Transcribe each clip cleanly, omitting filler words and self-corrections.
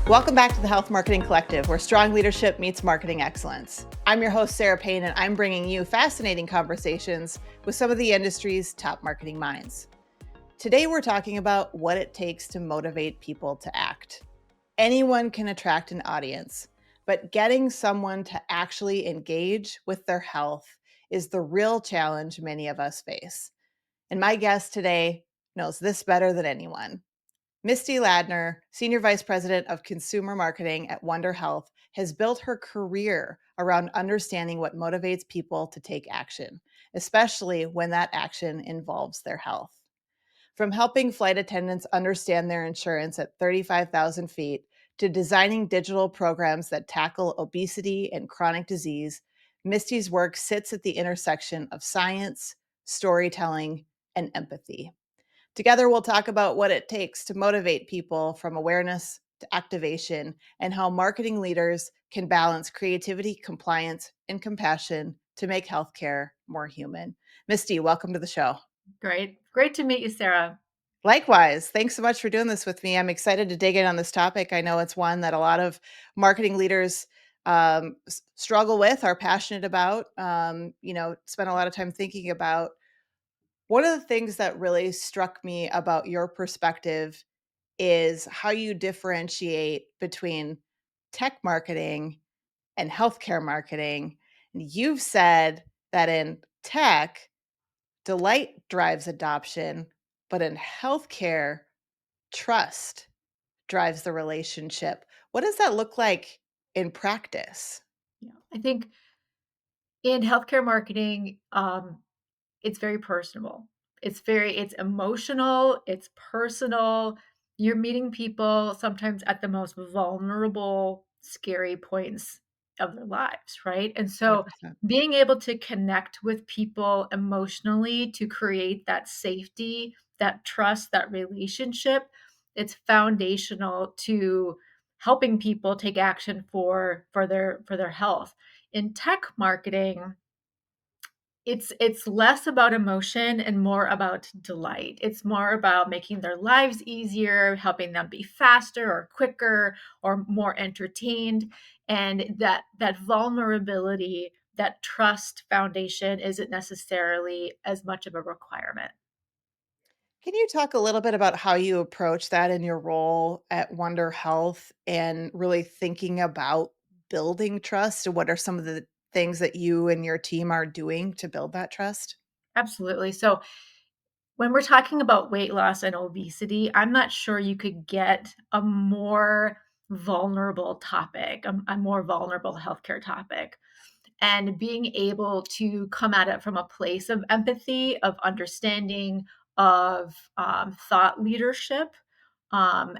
Welcome back to the Health Marketing Collective, where strong leadership meets marketing excellence. I'm your host, Sara Payne, and I'm bringing you fascinating conversations with some of the industry's top marketing minds. Today, we're talking about what it takes to motivate people to act. Anyone can attract an audience, but getting someone to actually engage with their health is the real challenge many of us face. And my guest today knows this better than anyone. Misty Ladner, Senior Vice President of Consumer Marketing at Wondr Health, has built her career around understanding what motivates people to take action, especially when that action involves their health. From helping flight attendants understand their insurance at 35,000 feet to designing digital programs that tackle obesity and chronic disease, Misty's work sits at the intersection of science, storytelling, and empathy. Together, we'll talk about what it takes to motivate people from awareness to activation and how marketing leaders can balance creativity, compliance, and compassion to make healthcare more human. Misty, welcome to the show. Great. Great to meet you, Sara. Likewise, thanks so much for doing this with me. I'm excited to dig in on this topic. I know it's one that a lot of marketing leaders struggle with, are passionate about, spend a lot of time thinking about. One of the things that really struck me about your perspective is how you differentiate between tech marketing and healthcare marketing. And you've said that in tech, delight drives adoption, but in healthcare, trust drives the relationship. What does that look like in practice? Yeah. I think in healthcare marketing, it's very personable. It's emotional, it's personal. You're meeting people sometimes at the most vulnerable, scary points of their lives, right? And so 100%. being able to connect with people emotionally to create that safety, that trust, that relationship, it's foundational to helping people take action for their health. In tech marketing, it's less about emotion and more about delight. It's more about making their lives easier, helping them be faster or quicker or more entertained. And that vulnerability, that trust foundation isn't necessarily as much of a requirement. Can you talk a little bit about how you approach that in your role at Wondr Health and really thinking about building trust? And what are some of the things that you and your team are doing to build that trust? Absolutely. So when we're talking about weight loss and obesity, I'm not sure you could get a more vulnerable topic, a more vulnerable healthcare topic. And being able to come at it from a place of empathy, of understanding, of thought leadership, um,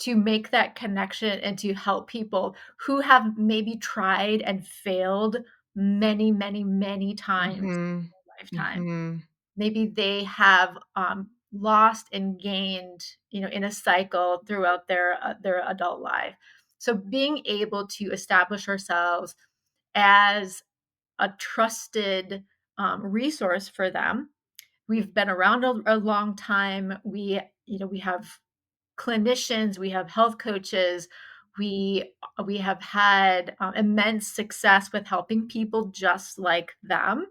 to make that connection and to help people who have maybe tried and failed many, many, many times in Mhm. their lifetime. Mhm. Maybe they have lost and gained, in a cycle throughout their adult life. So being able to establish ourselves as a trusted resource for them. We've been around a long time. We have clinicians, we have health coaches, we have had immense success with helping people just like them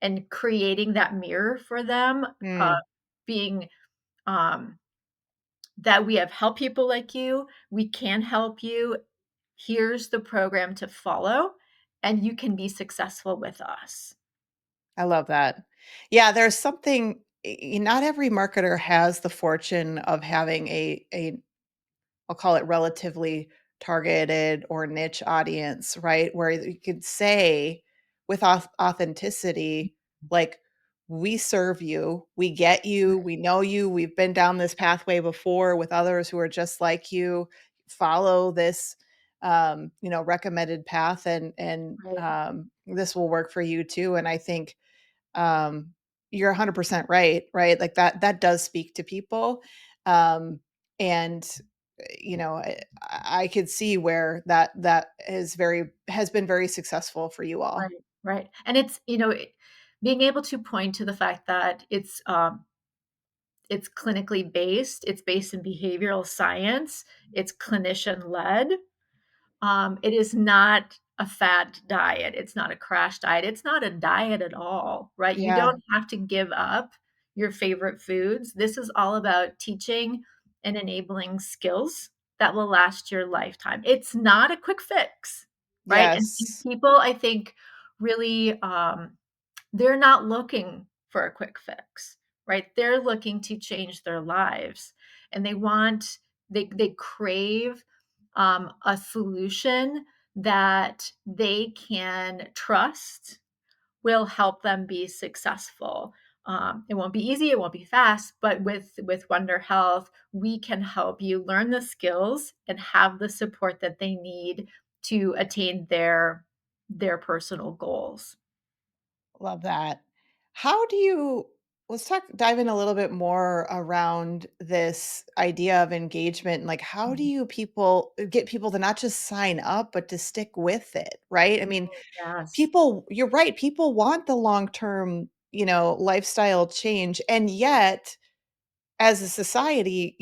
and creating that mirror for them, Mm. being um, that we have helped people like you, we can help you. Here's the program to follow, and you can be successful with us. I love that. Yeah, there's something not every marketer has the fortune of having a I'll call it relatively targeted or niche audience, right? Where you could say with authenticity, like, we serve you, we get you, we know you, we've been down this pathway before with others who are just like you. Follow this, recommended path, Right. this will work for you too. And I think um, you're 100% right, right? Like that does speak to people. And I could see where that has been very successful for you all. Right, right. And it's, being able to point to the fact that It's clinically based. It's based in behavioral science. It's clinician led. It is not a fad diet. It's not a crash diet. It's not a diet at all, right? You Yeah. don't have to give up your favorite foods. This is all about teaching and enabling skills that will last your lifetime. It's not a quick fix, right? And Yes. people, I think, really, they're not looking for a quick fix, right? They're looking to change their lives, and they crave a solution that they can trust will help them be successful. It won't be easy, it won't be fast, but with Wondr Health, we can help you learn the skills and have the support that they need to attain their personal goals. Love that. How do you let's dive in a little bit more around this idea of engagement. Like, how do Mhm. you get people to not just sign up, but to stick with it, right? I mean, Yes. people, you're right, people want the long-term, lifestyle change. And yet, as a society,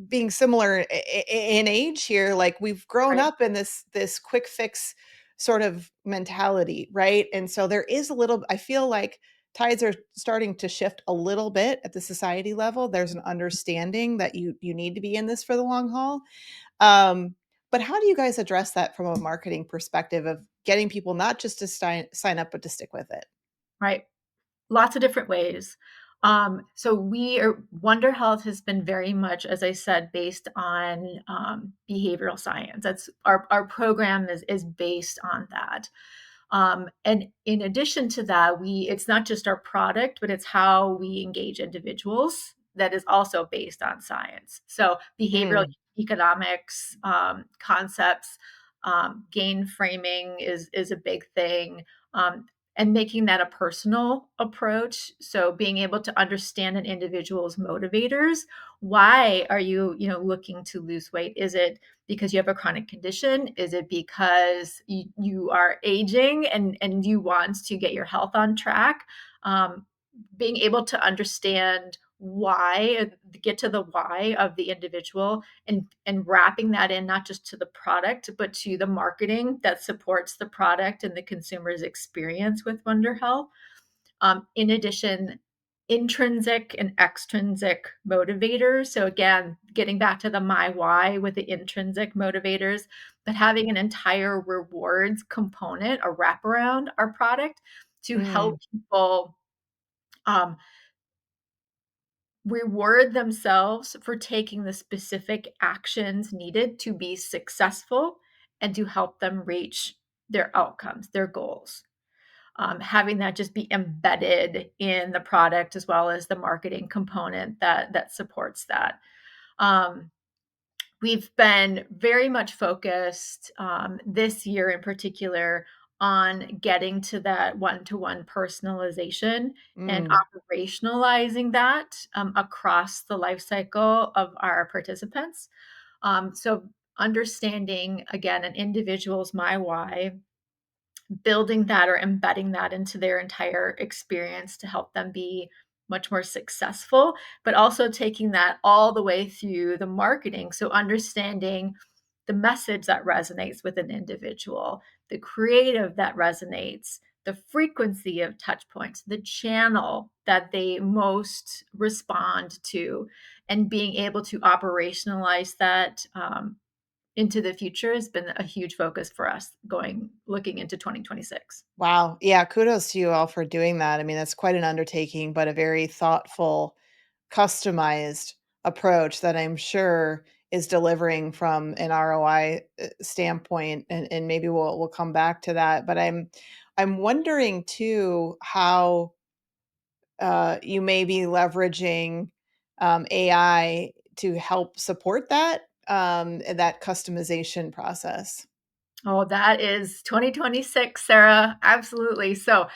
being similar in age here, like we've grown Right. up in this quick fix sort of mentality, right? And so there is a little, I feel like tides are starting to shift a little bit at the society level. There's an understanding that you need to be in this for the long haul. But how do you guys address that from a marketing perspective of getting people not just to sign up, but to stick with it? Right. Lots of different ways. So we are Wondr Health has been very much, as I said, based on behavioral science. That's our program is based on that. And in addition to that, we it's not just our product, but it's how we engage individuals that is also based on science. So behavioral Mm, economics concepts, gain framing is a big thing. Um, and making that a personal approach, so being able to understand an individual's motivators. Why are you, looking to lose weight? Is it because you have a chronic condition? Is it because you are aging and you want to get your health on track? Being able to understand why, get to the why of the individual, and wrapping that in not just to the product but to the marketing that supports the product and the consumer's experience with Wondr Health. In addition, intrinsic and extrinsic motivators. So again, getting back to the my why with the intrinsic motivators, but having an entire rewards component, a wraparound our product to mm. help people um, reward themselves for taking the specific actions needed to be successful and to help them reach their outcomes, their goals. Having that just be embedded in the product as well as the marketing component that supports that. Um, we've been very much focused this year in particular on getting to that one-to-one personalization and Mm. operationalizing that across the life cycle of our participants. So understanding again an individual's my why, building that or embedding that into their entire experience to help them be much more successful, but also taking that all the way through the marketing. So, understanding the message that resonates with an individual, the creative that resonates, the frequency of touch points, the channel that they most respond to, and being able to operationalize that into the future has been a huge focus for us looking into 2026. Wow. Yeah, kudos to you all for doing that. I mean, that's quite an undertaking, but a very thoughtful, customized approach that I'm sure is delivering from an ROI standpoint. And maybe we'll come back to that. But I'm wondering too how you may be leveraging AI to help support that customization process. Oh, that is 2026, Sarah. Absolutely. So,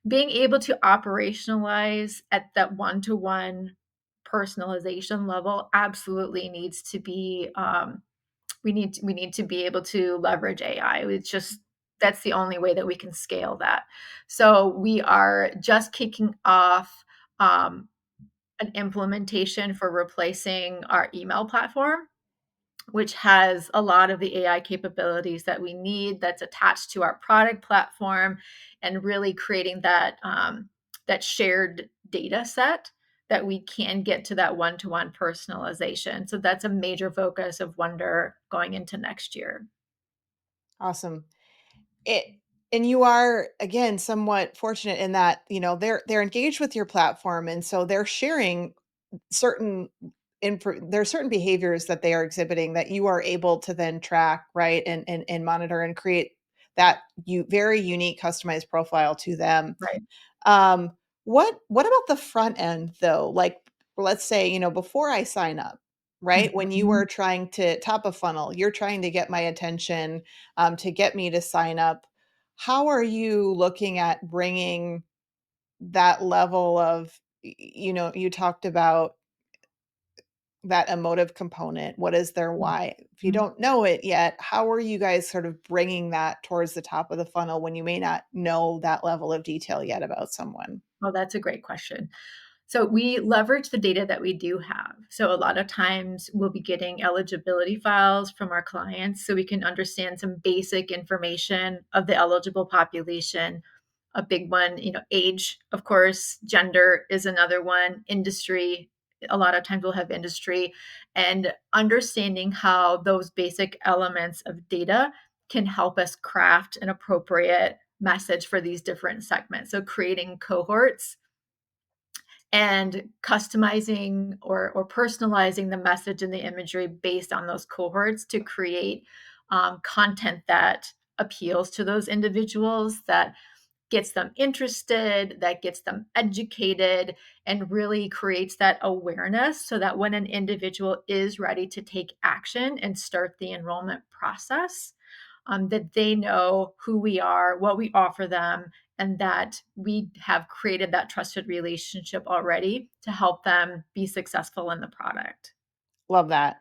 being able to operationalize at that one-to-one personalization level absolutely needs to be we need to be able to leverage AI. It's just that's the only way that we can scale that. So we are just kicking off. an implementation for replacing our email platform, which has a lot of the AI capabilities that we need that's attached to our product platform, and really creating that shared data set that we can get to that one-to-one personalization. So that's a major focus of Wondr going into next year. Awesome. It and you are, again, somewhat fortunate in that, they're engaged with your platform, and so they're sharing certain there are certain behaviors that they are exhibiting that you are able to then track, right? And monitor and create that very unique customized profile to them. Right. Um, what about the front end though? Like, let's say, before I sign up, right? When you Mhm. were trying to top a funnel, you're trying to get my attention, to get me to sign up. How are you looking at bringing that level of, you talked about that emotive component? What is their why? If you Mhm. don't know it yet, how are you guys sort of bringing that towards the top of the funnel when you may not know that level of detail yet about someone? Oh, that's a great question. So we leverage the data that we do have. So a lot of times we'll be getting eligibility files from our clients so we can understand some basic information of the eligible population. A big one, age, of course, gender is another one, industry. A lot of times we'll have industry, and understanding how those basic elements of data can help us craft an appropriate message for these different segments. So creating cohorts and customizing or personalizing the message and the imagery based on those cohorts to create content that appeals to those individuals, that gets them interested, that gets them educated, and really creates that awareness so that when an individual is ready to take action and start the enrollment process, that they know who we are, what we offer them, and that we have created that trusted relationship already to help them be successful in the product. Love that.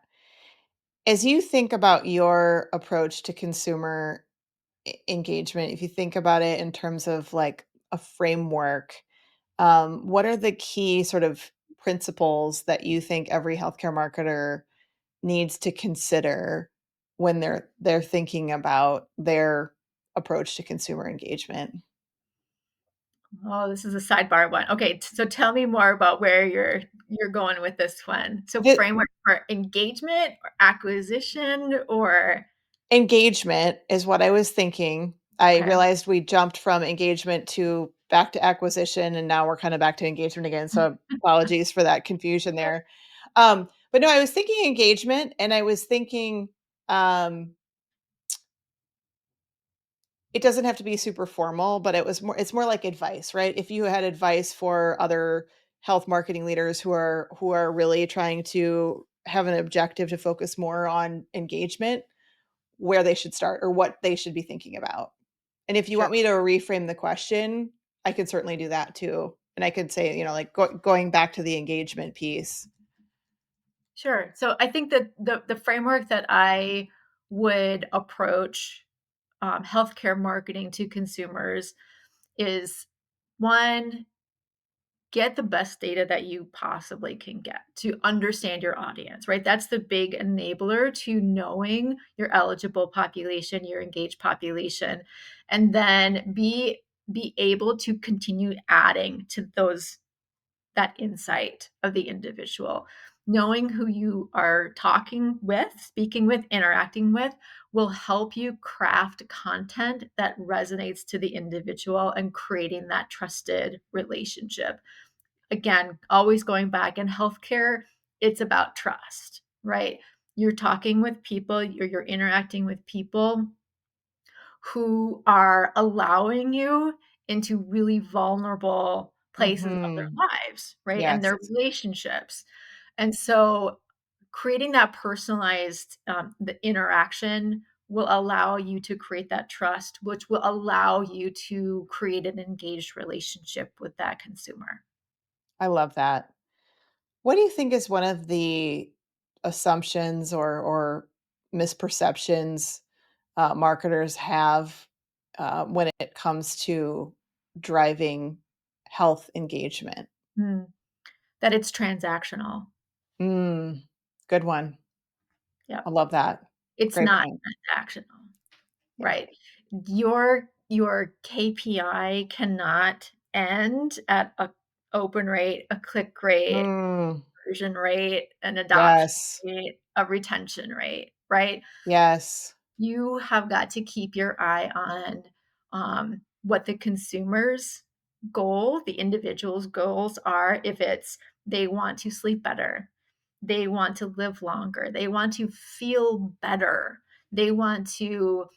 As you think about your approach to consumer engagement, if you think about it in terms of like a framework, what are the key sort of principles that you think every healthcare marketer needs to consider when they're thinking about their approach to consumer engagement? Oh, this is a sidebar one. Okay, so tell me more about where you're going with this one. So The framework for engagement or acquisition or engagement is what I was thinking. I okay. realized we jumped from engagement to back to acquisition, and now we're kind of back to engagement again. So apologies for that confusion there. But no, I was thinking engagement, and I was thinking, um, it doesn't have to be super formal, but it's more like advice, right? If you had advice for other health marketing leaders who are really trying to have an objective to focus more on engagement, where they should start or what they should be thinking about. And if you Sure. want me to reframe the question, I could certainly do that too. And I could say, like going back to the engagement piece. Sure. So I think that the framework that I would approach healthcare marketing to consumers is one, get the best data that you possibly can get to understand your audience, right? That's the big enabler to knowing your eligible population, your engaged population, and then be able to continue adding to those that insight of the individual. Knowing who you are talking with, speaking with, interacting with will help you craft content that resonates to the individual and creating that trusted relationship. Again, always going back in healthcare, it's about trust, right? You're talking with people, you're interacting with people who are allowing you into really vulnerable places of their Mhm. lives, right? And Yes, their relationships. And so creating that personalized the interaction will allow you to create that trust, which will allow you to create an engaged relationship with that consumer. I love that. What do you think is one of the assumptions or misperceptions marketers have when it comes to driving health engagement? Hmm. that it's transactional. Good one. Yeah. I love that. It's Great not point. transactional, Yeah. right? Your KPI cannot end at a open rate, a click rate, Mm, conversion rate, an adoption yes. rate, a retention rate, right? Yes. You have got to keep your eye on what the consumer's goal, the individual's goals are. If it's they want to sleep better, they want to live longer, they want to feel better, they want to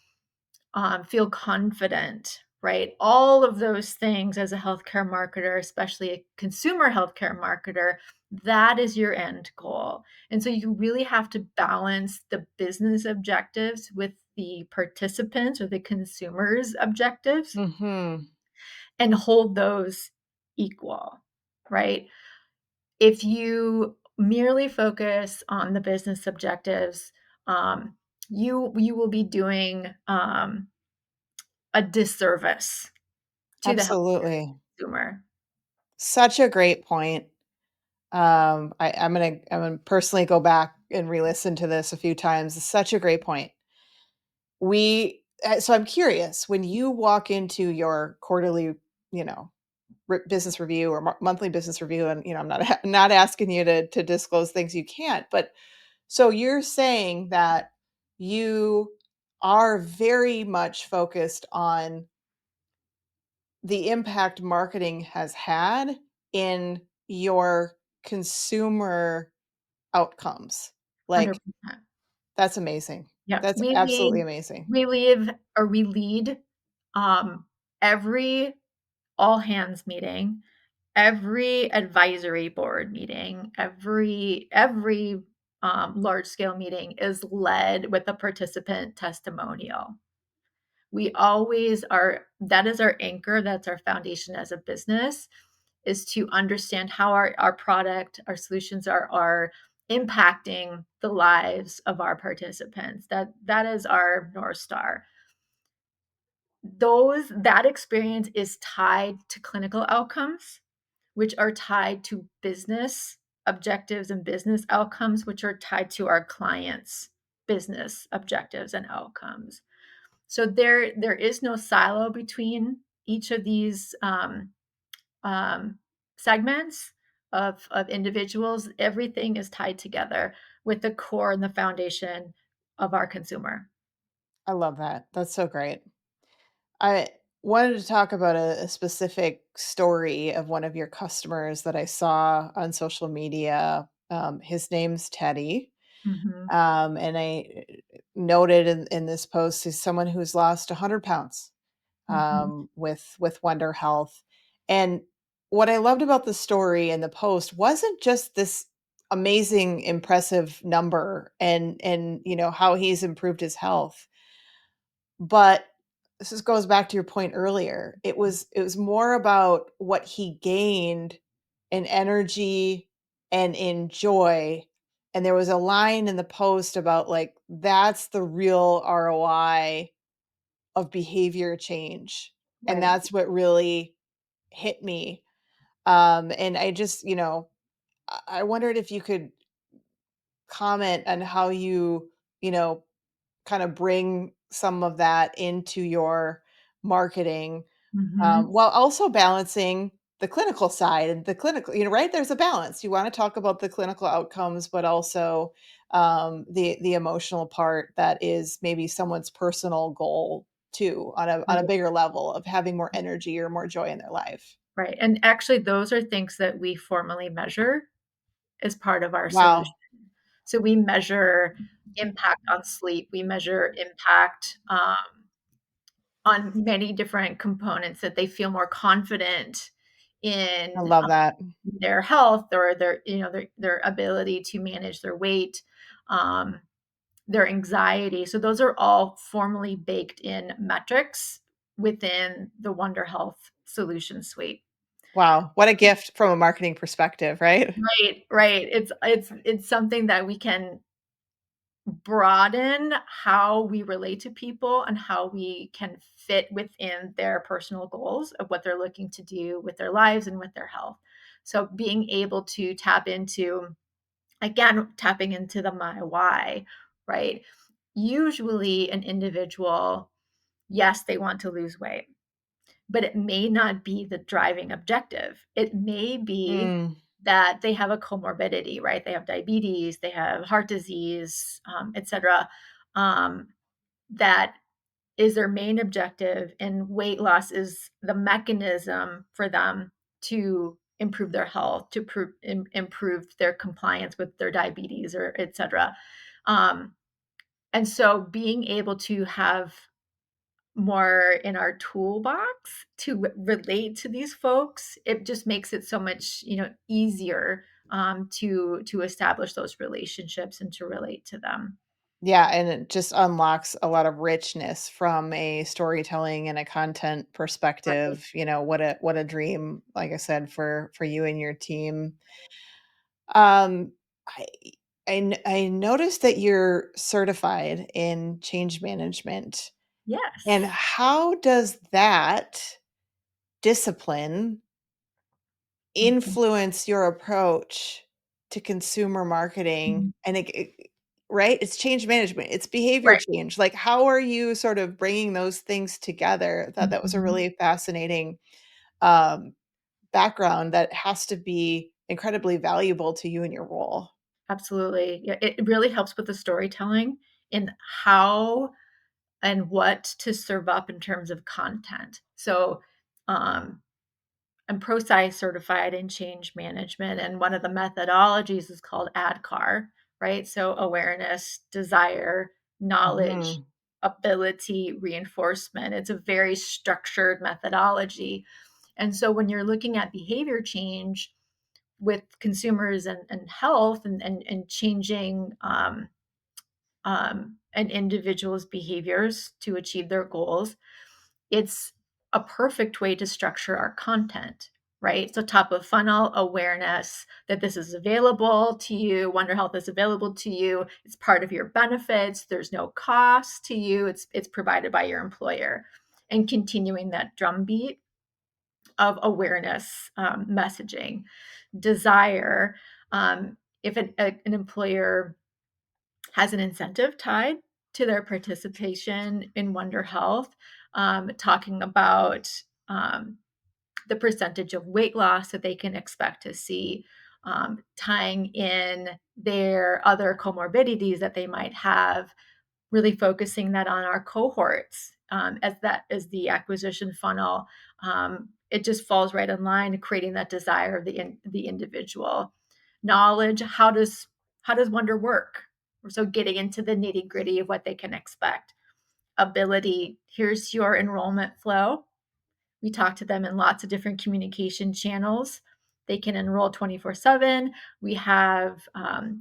feel confident, right? All of those things as a healthcare marketer, especially a consumer healthcare marketer, that is your end goal. And so you really have to balance the business objectives with the participants or the consumers' objectives Hmm. and hold those equal, right? If you merely focus on the business objectives, um, you will be doing a disservice to the healthcare Absolutely. consumer. Such a great point. I'm gonna personally go back and re-listen to this a few times. It's such a great point. So I'm curious, when you walk into your quarterly, you know, business review or monthly business review, and I'm not not asking you to disclose things you can't, but so you're saying that you are very much focused on the impact marketing has had in your consumer outcomes. Like, 100%. that's amazing. Yeah, That's absolutely amazing. we lead, um, every all hands meeting, every advisory board meeting, every large scale meeting is led with a participant testimonial. We always are that is our anchor, that's our foundation as a business, is to understand how our product, our solutions are impacting the lives of our participants. That is our North Star. That experience is tied to clinical outcomes, which are tied to business objectives and business outcomes, which are tied to our clients' business objectives and outcomes. So there is no silo between each of these um, segments of individuals. Everything is tied together with the core and the foundation of our consumer. I love that. That's so great. I wanted to talk about a specific story of one of your customers that I saw on social media. His name's Teddy. Mhm, And I noted in this post is someone who's lost 100 pounds mhm, with Wondr Health. And what I loved about the story and the post wasn't just this amazing, impressive number and how he's improved his health, but this just goes back to your point earlier. It was more about what he gained in energy and in joy. And there was a line in the post about like that's the real ROI of behavior change. And right. that's what really hit me. And I just, I wondered if you could comment on how you know, kind of bring some of that into your marketing, Mhm, while also balancing the clinical side and the clinical, right? There's a balance. You want to talk about the clinical outcomes, but also the emotional part that is maybe someone's personal goal too, on a right, bigger level of having more energy or more joy in their life. right, and actually, those are things that we formally measure as part of our solution. Wow, So we measure impact on sleep, we measure impact, on many different components that they feel more confident I in love that. their health or their ability to manage their weight, um, their anxiety. So those are all formally baked in metrics within the Wondr Health solution suite. Wow, what a gift from a marketing perspective, right? Right, right. It's something that we can broaden how we relate to people and how we can fit within their personal goals of what they're looking to do with their lives and with their health. So being able to tap into, again, tapping into the my why, right? Usually an individual, yes, they want to lose weight, but it may not be the driving objective. It may be Mm. that they have a comorbidity, right? They have diabetes, they have heart disease, etc. That is their main objective, and weight loss is the mechanism for them to improve their health, to improve their compliance with their diabetes, or etc. Um, and so being able to have more in our toolbox to relate to these folks, it just makes it so much, easier to establish those relationships and to relate to them. Yeah, and it just unlocks a lot of richness from a storytelling and a content Right. perspective. What a dream, like I said, for you and your team. Um, I I noticed that you're certified in change management. And Yes. how does that discipline Mhm. influence your approach to consumer marketing? Mhm. And right? It's change management, it's behavior Right. change. Like, how are you sort of bringing those things together? I thought that was a Mhm. really fascinating um, background that has to be incredibly valuable to you in your role. Absolutely. Yeah, it really helps with the storytelling in how and what to serve up in terms of content. So, um, I'm ProSci certified in change management, and one of the methodologies is called ADKAR, right? So awareness, desire, knowledge, Mhm. ability, reinforcement. It's a very structured methodology. And so when you're looking at behavior change with consumers and health, and changing an individual's behaviors to achieve their goals, it's a perfect way to structure our content, right? So, top of funnel awareness that this is available to you, Wondr Health is available to you. It's part of your benefits. There's no cost to you. It's provided by your employer, and continuing that drumbeat of awareness messaging, desire. If an employer has an incentive tied to their participation in Wondr Health, talking about um, the percentage of weight loss that they can expect to see, tying in their other comorbidities that they might have, really focusing that on our cohorts, as that is the acquisition funnel. It just falls right in line to creating that desire of the individual. Knowledge, how does Wondr work? So getting into the nitty gritty of what they can expect. Ability, here's your enrollment flow. We talk to them in lots of different communication channels. They can enroll 24/7. We have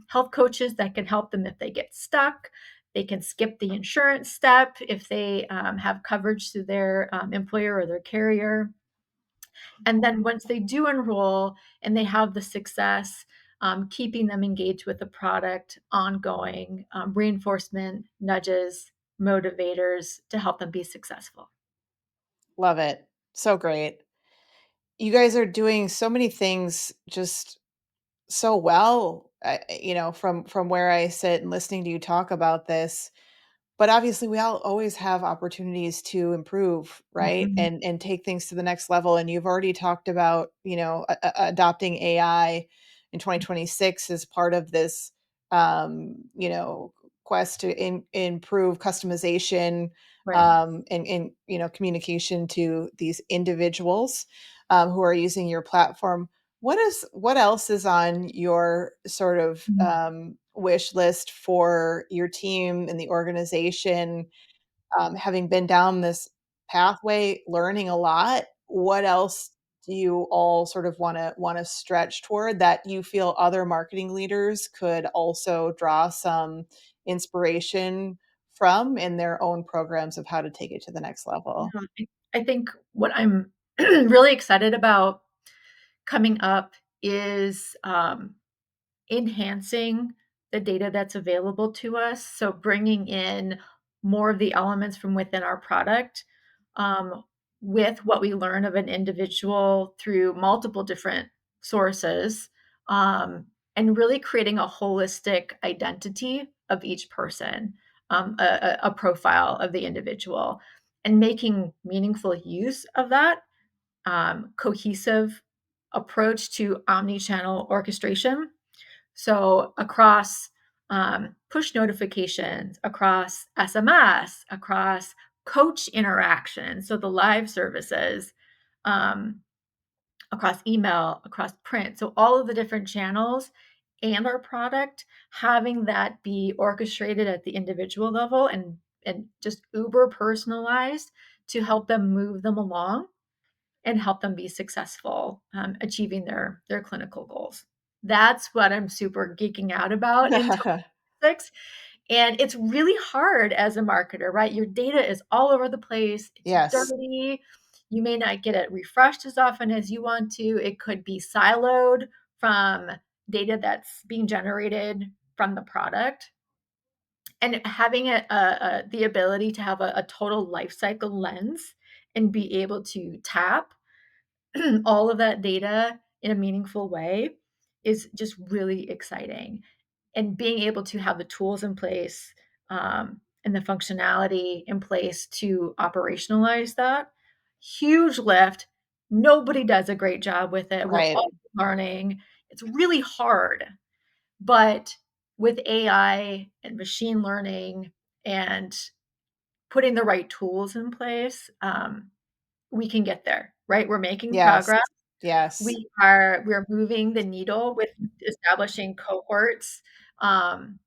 health coaches that can help them if they get stuck. They can skip the insurance step if they have coverage through their employer or their carrier. And then once they do enroll and they have the success, keeping them engaged with the product, ongoing reinforcement, nudges, motivators to help them be successful. Love it. So great. You guys are doing so many things just so well, from where I sit and listening to you talk about this. But obviously, we all always have opportunities to improve, right? Mhm. And take things to the next level. And you've already talked about, adopting AI in 2026 as part of this, quest to improve customization, Right. and communication to these individuals who are using your platform. What else is on your sort of Mhm. wish list for your team and the organization? Having been down this pathway, learning a lot, what else do you all sort of want to stretch toward that you feel other marketing leaders could also draw some inspiration from in their own programs of how to take it to the next level? Yeah, I think what I'm really excited about coming up is enhancing the data that's available to us. So bringing in more of the elements from within our product, um, with what we learn of an individual through multiple different sources, and really creating a holistic identity of each person, a profile of the individual, and making meaningful use of that cohesive approach to omnichannel orchestration. So across push notifications, across SMS, across coach interactions, so the live services, um, across email, across print. So all of the different channels and our product, having that be orchestrated at the individual level and just uber personalized to help them move them along and help them be successful achieving their clinical goals. That's what I'm super geeking out about in 2026. And it's really hard as a marketer, right? Your data is all over the place. It's Yes. dirty. You may not get it refreshed as often as you want to. It could be siloed from data that's being generated from the product. And having the ability to have a total life cycle lens and be able to tap all of that data in a meaningful way is just really exciting. And being able to have the tools in place and the functionality in place to operationalize that, huge lift. Nobody does a great job with it. We're Right. all learning. It's really hard. But with AI and machine learning and putting the right tools in place, we can get there, right? We're making Yes. progress. Yes. We're moving the needle with establishing cohorts. Um,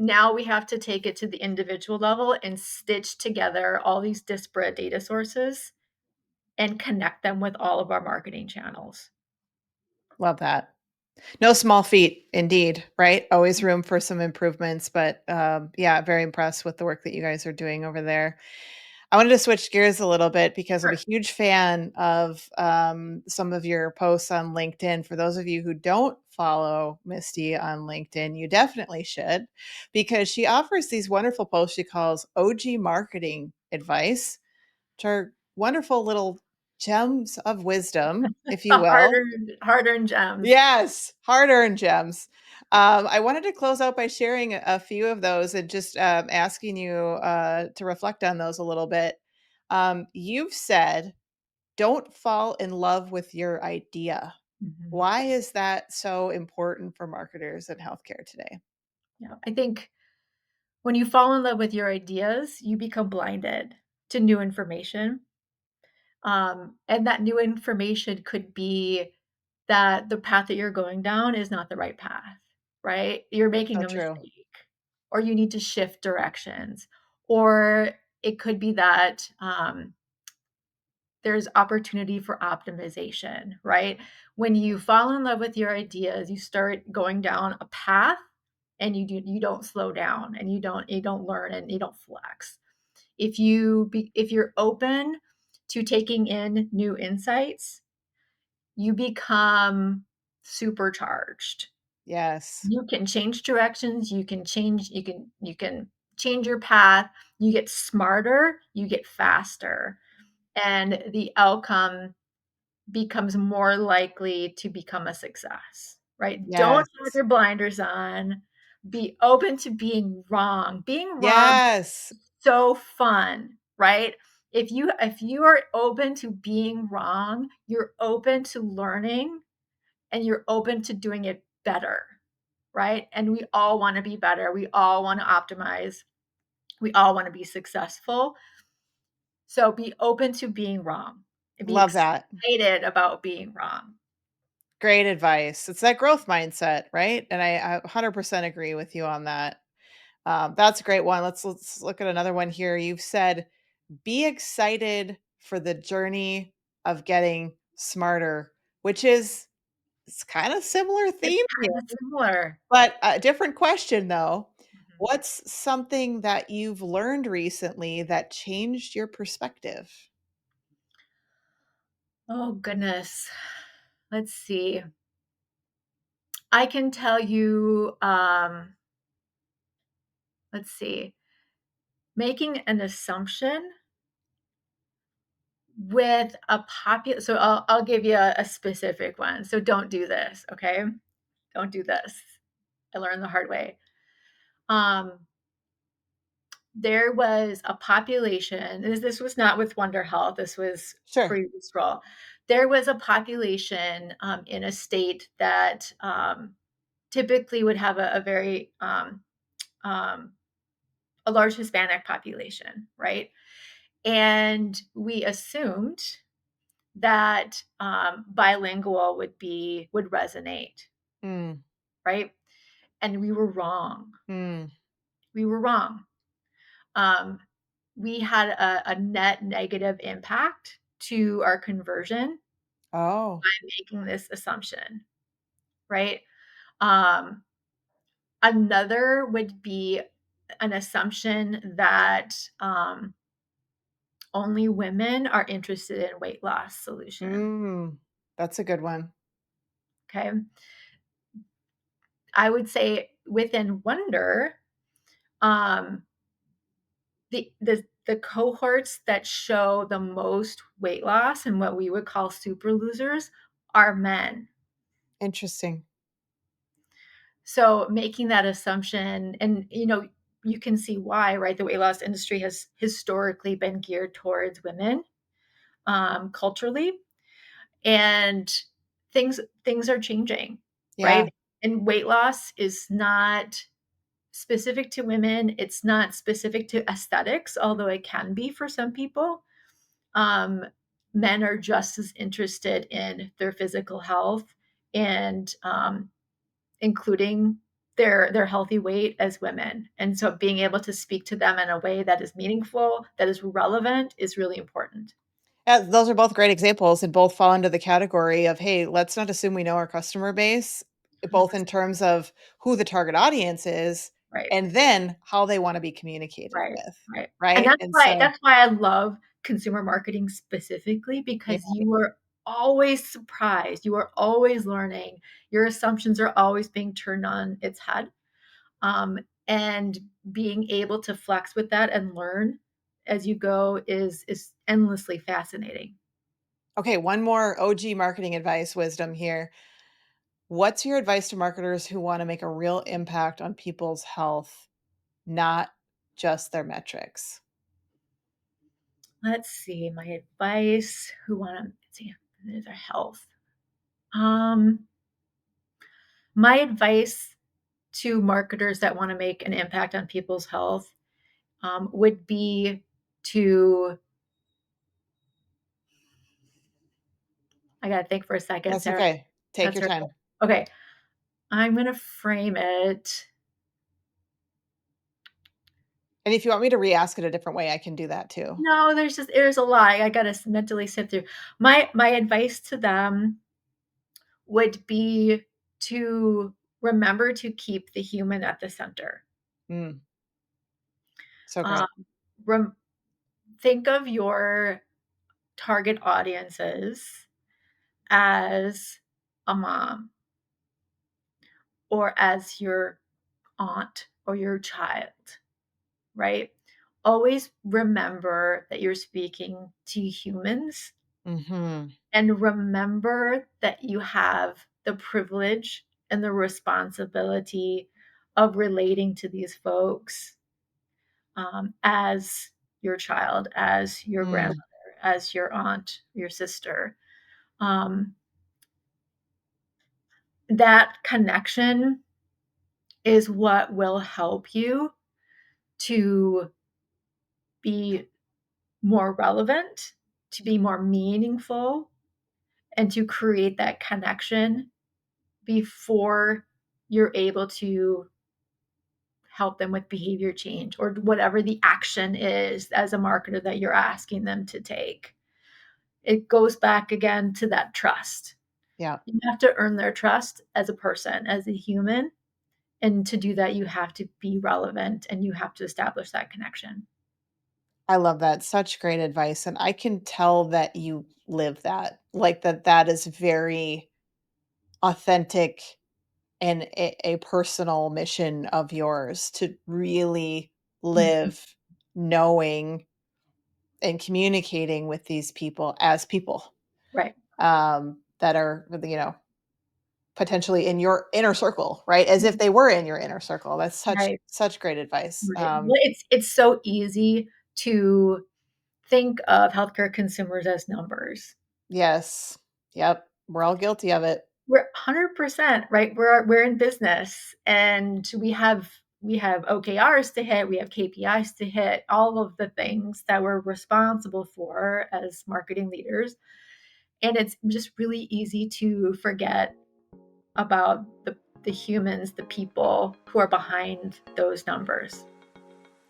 Now we have to take it to the individual level and stitch together all these disparate data sources and connect them with all of our marketing channels. Love that. No small feat, indeed, right? Always room for some improvements, but yeah, very impressed with the work that you guys are doing over there. I wanted to switch gears a little bit because I'm a Sure. huge fan of some of your posts on LinkedIn. For those of you who don't follow Misty on LinkedIn, you definitely should, because she offers these wonderful posts she calls OG marketing advice, which are wonderful little gems of wisdom, if you will. Hard-earned gems. Yes, hard-earned gems. I wanted to close out by sharing a few of those and just asking you to reflect on those a little bit. You've said, don't fall in love with your idea. Mhm. Why is that so important for marketers in healthcare today? Yeah, I think when you fall in love with your ideas, you become blinded to new information. And that new information could be that the path that you're going down is not the right path, right? You're So making a true. mistake, or you need to shift directions, or it could be that there's opportunity for optimization, right? When you fall in love with your ideas, you start going down a path and you don't slow down and you don't learn and you don't flex. If you're open to taking in new insights, you become supercharged. Yes. You can change directions, you can change your path, you get smarter, you get faster, and the outcome becomes more likely to become a success, right? Don't have Yes. your blinders on. Be open to being wrong. Being wrong Yes. is so fun, right? If you are open to being wrong, you're open to learning and you're open to doing it better, right? And we all want to be better. We all want to optimize. We all want to be successful. So be open to being wrong and be Love that. excited about being wrong. Great advice. It's that growth mindset, right? And I 100% agree with you on that. That's a great one. Let's look at another one here. You've said, be excited for the journey of getting smarter, which is it's kind of similar It's theme here, kind of similar. but a different question though. Mhm. What's something that you've learned recently that changed your perspective? Oh, goodness. Let's see. I can tell you, let's see, making an assumption with a popular, so I'll give you a specific one. So don't do this, okay? Don't do this. I learned the hard way. There was a population, this was not with Wondr Health, this was Sure. previous role. There was a population in a state that typically would have a very um, a large Hispanic population, right? And we assumed that bilingual would resonate, Mm, right? And we were wrong. mm. We were wrong. Um, we had a net negative impact to our conversion Oh, by making this assumption, right? Um, Another would be an assumption that only women are interested in weight loss solution. that's a good one. Okay. I would say within Wondr, um, the cohorts that show the most weight loss and what we would call super losers are men. Interesting. So making that assumption, and you can see why, right? The weight loss industry has historically been geared towards women, culturally, and things are changing, Yeah. right? And weight loss is not specific to women. It's not specific to aesthetics, although it can be for some people. Um, Men are just as interested in their physical health and including their healthy weight as women. And so being able to speak to them in a way that is meaningful, that is relevant, is really important. Yeah, those are both great examples and both fall into the category of, hey, let's not assume we know our customer base, both in 100%. terms of who the target audience is Right. and then how they want to be communicated Right, with. right. And Right. that's And why so, that's why I love consumer marketing specifically, yeah. because you are always surprised, you are always learning, your assumptions are always being turned on its head. And being able to flex with that and learn as you go is endlessly fascinating. Okay. One more OG marketing advice wisdom here. What's your advice to marketers who want to make a real impact on people's health, not just their metrics? Let's see, my advice, who wanna see their health. Um, my advice to marketers that wanna make an impact on people's health, would be to I gotta think for a second, That's Sarah. okay. Take That's your her. time. Okay, I'm gonna frame it. And if you want me to re-ask it a different way, I can do that too. No, there's a lot I gotta mentally sift through. My advice to them would be to remember to keep the human at the center. Mm, so Um, great. rem Think of your target audiences as a mom or as your aunt or your child, right? Always remember that you're speaking to humans, Mhm. and remember that you have the privilege and the responsibility of relating to these folks, as your child, as your grandmother, Mm, as your aunt, your sister. Um, that connection is what will help you to be more relevant, to be more meaningful, and to create that connection before you're able to help them with behavior change or whatever the action is as a marketer that you're asking them to take. It goes back again to that trust. yeah. You have to earn their trust as a person, as a human. And to do that, you have to be relevant and you have to establish that connection. I love that. Such great advice, and I can tell that you live that. Like, that is very authentic and a personal mission of yours to really Mhm. live knowing and communicating with these people as people, Right. that are, potentially in your inner circle, right? As if they were in your inner circle. That's Right. such great advice. Right. Well, it's so easy to think of healthcare consumers as numbers. Yes. Yep. We're all guilty of it. We're 100%, right? We're in business, and we have OKRs to hit, we have KPIs to hit, all of the things that we're responsible for as marketing leaders. And it's just really easy to forget about the humans, the people who are behind those numbers.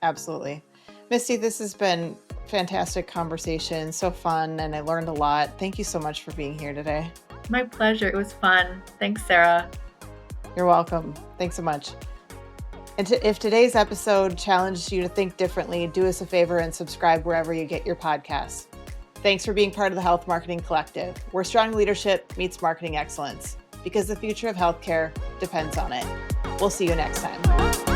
Absolutely. Misty, this has been fantastic conversation, so fun, and I learned a lot. Thank you so much for being here today. My pleasure. It was fun. Thanks, Sarah. You're welcome. Thanks so much. And if today's episode challenged you to think differently, do us a favor and subscribe wherever you get your podcasts. Thanks for being part of the Health Marketing Collective, where strong leadership meets marketing excellence, because the future of healthcare depends on it. We'll see you next time.